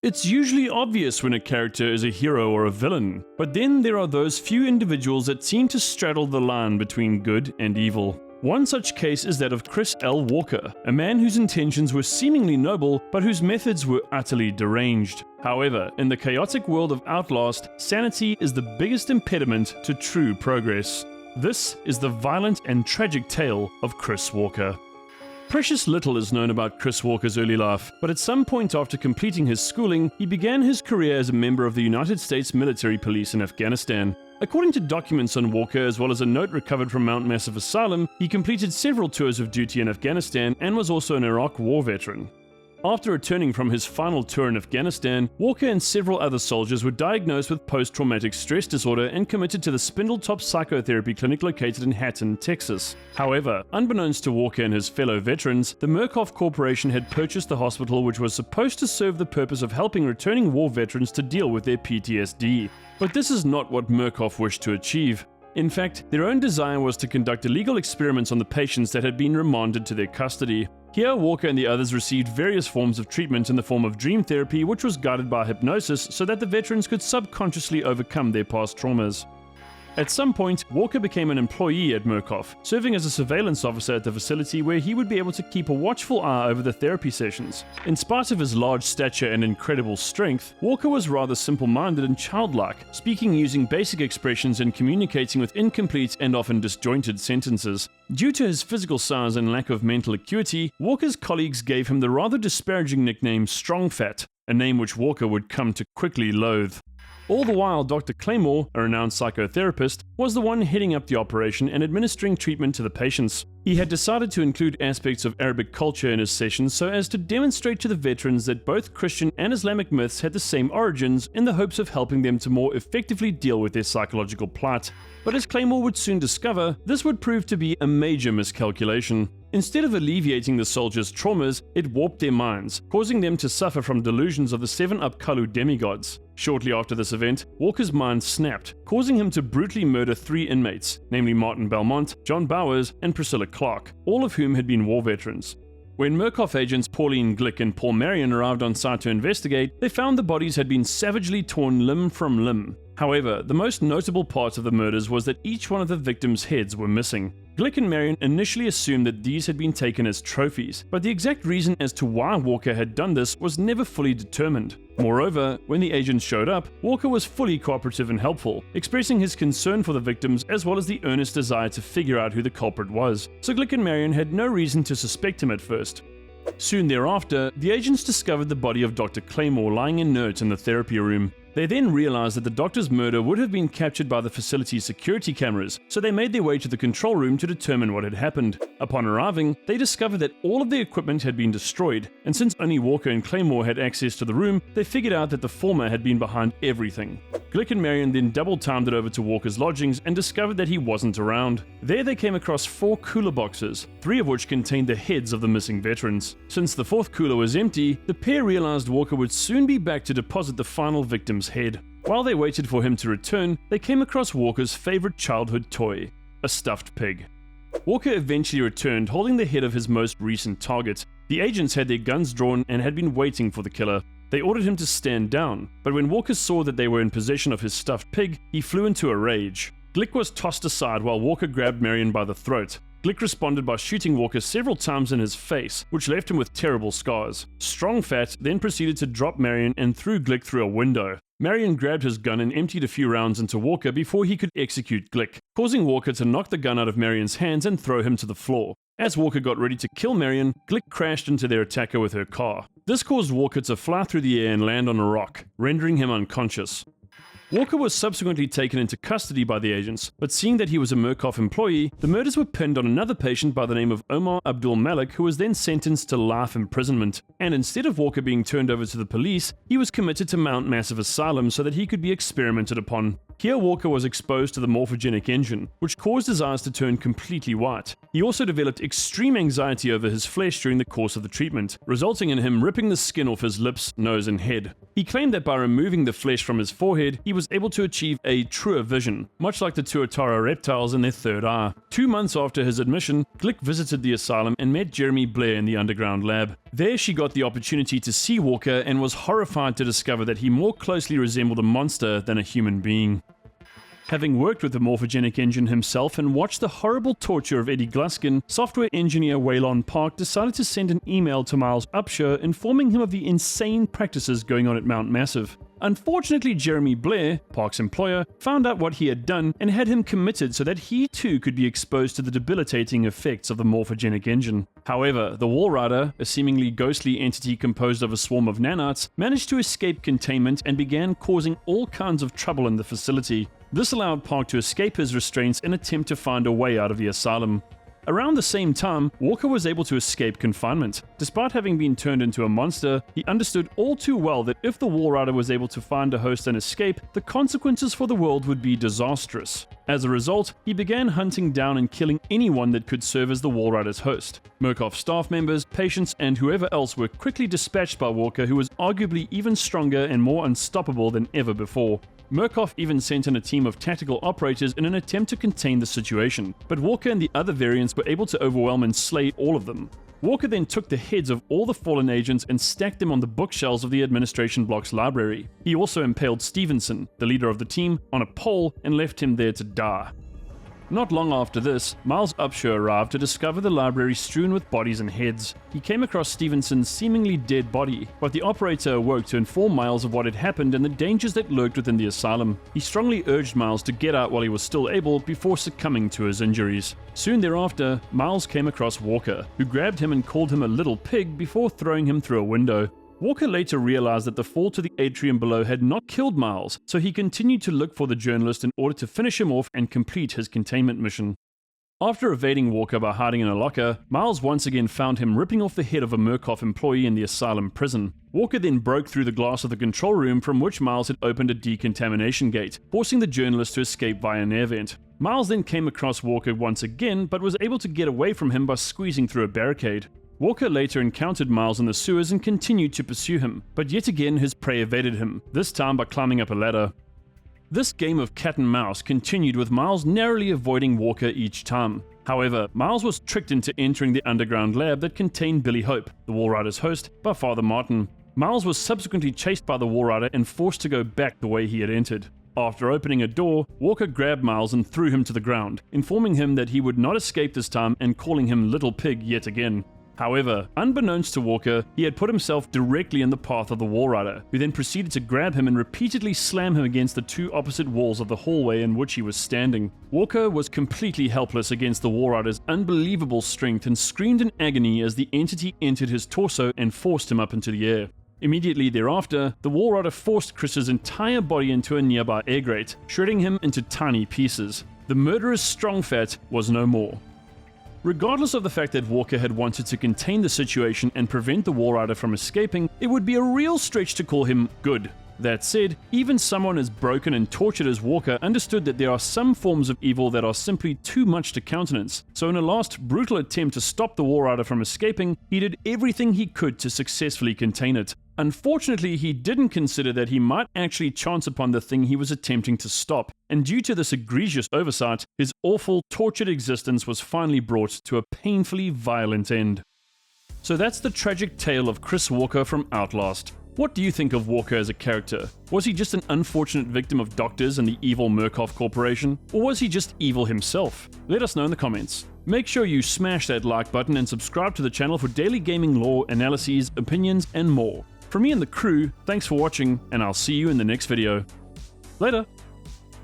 It's usually obvious when a character is a hero or a villain, but then there are those few individuals that seem to straddle the line between good and evil. One such case is that of Chris L. Walker, a man whose intentions were seemingly noble, but whose methods were utterly deranged. However, in the chaotic world of Outlast, sanity is the biggest impediment to true progress. This is the violent and tragic tale of Chris Walker. Precious little is known about Chris Walker's early life, but at some point after completing his schooling, he began his career as a member of the United States Military Police in Afghanistan. According to documents on Walker, as well as a note recovered from Mount Massive Asylum, he completed several tours of duty in Afghanistan and was also an Iraq War veteran. After returning from his final tour in Afghanistan, Walker and several other soldiers were diagnosed with post-traumatic stress disorder and committed to the Spindletop psychotherapy clinic located in Hatton, Texas. However, unbeknownst to Walker and his fellow veterans, the Murkoff Corporation had purchased the hospital, which was supposed to serve the purpose of helping returning war veterans to deal with their PTSD. But this is not what Murkoff wished to achieve. In fact, their own desire was to conduct illegal experiments on the patients that had been remanded to their custody. Here, Walker and the others received various forms of treatment in the form of dream therapy, which was guided by hypnosis so that the veterans could subconsciously overcome their past traumas. At some point, Walker became an employee at Murkoff, serving as a surveillance officer at the facility where he would be able to keep a watchful eye over the therapy sessions. In spite of his large stature and incredible strength, Walker was rather simple-minded and childlike, speaking using basic expressions and communicating with incomplete and often disjointed sentences. Due to his physical size and lack of mental acuity, Walker's colleagues gave him the rather disparaging nickname Strong Fat, a name which Walker would come to quickly loathe. All the while, Dr. Claymore, a renowned psychotherapist, was the one heading up the operation and administering treatment to the patients. He had decided to include aspects of Arabic culture in his sessions so as to demonstrate to the veterans that both Christian and Islamic myths had the same origins, in the hopes of helping them to more effectively deal with their psychological plight. But as Claymore would soon discover, this would prove to be a major miscalculation. Instead of alleviating the soldiers' traumas, it warped their minds, causing them to suffer from delusions of the 7-up Kalu demigods. Shortly after this event, Walker's mind snapped, causing him to brutally murder 3 inmates, namely Martin Belmont, John Bowers, and Priscilla Clark, all of whom had been war veterans. When Murkoff agents Pauline Glick and Paul Marion arrived on site to investigate, they found the bodies had been savagely torn limb from limb. However, the most notable part of the murders was that each one of the victims' heads were missing. Glick and Marion initially assumed that these had been taken as trophies, but the exact reason as to why Walker had done this was never fully determined. Moreover, when the agents showed up, Walker was fully cooperative and helpful, expressing his concern for the victims as well as the earnest desire to figure out who the culprit was, so Glick and Marion had no reason to suspect him at first. Soon thereafter, the agents discovered the body of Dr. Claymore lying inert in the therapy room. They then realized that the doctor's murder would have been captured by the facility's security cameras, so they made their way to the control room to determine what had happened. Upon arriving, they discovered that all of the equipment had been destroyed, and since only Walker and Claymore had access to the room, they figured out that the former had been behind everything. Glick and Marion then double-timed it over to Walker's lodgings and discovered that he wasn't around. There they came across 4 cooler boxes, 3 of which contained the heads of the missing veterans. Since the 4th cooler was empty, the pair realized Walker would soon be back to deposit the final victim's head. While they waited for him to return, they came across Walker's favorite childhood toy, a stuffed pig. Walker eventually returned holding the head of his most recent target. The agents had their guns drawn and had been waiting for the killer. They ordered him to stand down, but when Walker saw that they were in possession of his stuffed pig, he flew into a rage. Glick was tossed aside while Walker grabbed Marion by the throat. Glick responded by shooting Walker several times in his face, which left him with terrible scars. Strong Fat then proceeded to drop Marion and threw Glick through a window. Marion grabbed his gun and emptied a few rounds into Walker before he could execute Glick, causing Walker to knock the gun out of Marion's hands and throw him to the floor. As Walker got ready to kill Marion, Glick crashed into their attacker with her car. This caused Walker to fly through the air and land on a rock, rendering him unconscious. Walker was subsequently taken into custody by the agents, but seeing that he was a Murkoff employee, the murders were pinned on another patient by the name of Omar Abdul Malik, who was then sentenced to life imprisonment. And instead of Walker being turned over to the police, he was committed to Mount Massive Asylum so that he could be experimented upon. Here Walker was exposed to the morphogenic engine, which caused his eyes to turn completely white. He also developed extreme anxiety over his flesh during the course of the treatment, resulting in him ripping the skin off his lips, nose, and head. He claimed that by removing the flesh from his forehead, he was able to achieve a truer vision, much like the Tuatara reptiles in their third eye. 2 months after his admission, Glick visited the asylum and met Jeremy Blair in the underground lab. There she got the opportunity to see Walker and was horrified to discover that he more closely resembled a monster than a human being. Having worked with the morphogenic engine himself and watched the horrible torture of Eddie Gluskin, software engineer Waylon Park decided to send an email to Miles Upshur informing him of the insane practices going on at Mount Massive. Unfortunately, Jeremy Blair, Park's employer, found out what he had done and had him committed so that he too could be exposed to the debilitating effects of the morphogenic engine. However, the Walrider, a seemingly ghostly entity composed of a swarm of nanites, managed to escape containment and began causing all kinds of trouble in the facility. This allowed Park to escape his restraints and attempt to find a way out of the asylum. Around the same time, Walker was able to escape confinement. Despite having been turned into a monster, he understood all too well that if the Walrider was able to find a host and escape, the consequences for the world would be disastrous. As a result, he began hunting down and killing anyone that could serve as the Walrider's host. Murkoff staff members, patients, and whoever else were quickly dispatched by Walker, who was arguably even stronger and more unstoppable than ever before. Murkoff even sent in a team of tactical operators in an attempt to contain the situation, but Walker and the other variants were able to overwhelm and slay all of them. Walker then took the heads of all the fallen agents and stacked them on the bookshelves of the administration block's library. He also impaled Stevenson, the leader of the team, on a pole and left him there to die. Not long after this, Miles Upshur arrived to discover the library strewn with bodies and heads. He came across Stevenson's seemingly dead body, but the operator awoke to inform Miles of what had happened and the dangers that lurked within the asylum. He strongly urged Miles to get out while he was still able before succumbing to his injuries. Soon thereafter, Miles came across Walker, who grabbed him and called him a little pig before throwing him through a window. Walker later realized that the fall to the atrium below had not killed Miles, so he continued to look for the journalist in order to finish him off and complete his containment mission. After evading Walker by hiding in a locker, Miles once again found him ripping off the head of a Murkoff employee in the asylum prison. Walker then broke through the glass of the control room from which Miles had opened a decontamination gate, forcing the journalist to escape via an air vent. Miles then came across Walker once again, but was able to get away from him by squeezing through a barricade. Walker later encountered Miles in the sewers and continued to pursue him, but yet again his prey evaded him, this time by climbing up a ladder. This game of cat and mouse continued with Miles narrowly avoiding Walker each time. However, Miles was tricked into entering the underground lab that contained Billy Hope, the Walrider's host, by Father Martin. Miles was subsequently chased by the Walrider and forced to go back the way he had entered. After opening a door, Walker grabbed Miles and threw him to the ground, informing him that he would not escape this time and calling him Little Pig yet again. However, unbeknownst to Walker, he had put himself directly in the path of the Walrider, who then proceeded to grab him and repeatedly slam him against the two opposite walls of the hallway in which he was standing. Walker was completely helpless against the Walrider's unbelievable strength and screamed in agony as the entity entered his torso and forced him up into the air. Immediately thereafter, the Walrider forced Chris's entire body into a nearby air grate, shredding him into tiny pieces. The murderous strong fat was no more. Regardless of the fact that Walker had wanted to contain the situation and prevent the Walrider from escaping, it would be a real stretch to call him good. That said, even someone as broken and tortured as Walker understood that there are some forms of evil that are simply too much to countenance, so in a last brutal attempt to stop the Walrider from escaping, he did everything he could to successfully contain it. Unfortunately, he didn't consider that he might actually chance upon the thing he was attempting to stop, and due to this egregious oversight, his awful, tortured existence was finally brought to a painfully violent end. So that's the tragic tale of Chris Walker from Outlast. What do you think of Walker as a character? Was he just an unfortunate victim of doctors and the evil Murkoff Corporation? Or was he just evil himself? Let us know in the comments. Make sure you smash that like button and subscribe to the channel for daily gaming lore, analyses, opinions, and more. From me and the crew, thanks for watching, and I'll see you in the next video. Later!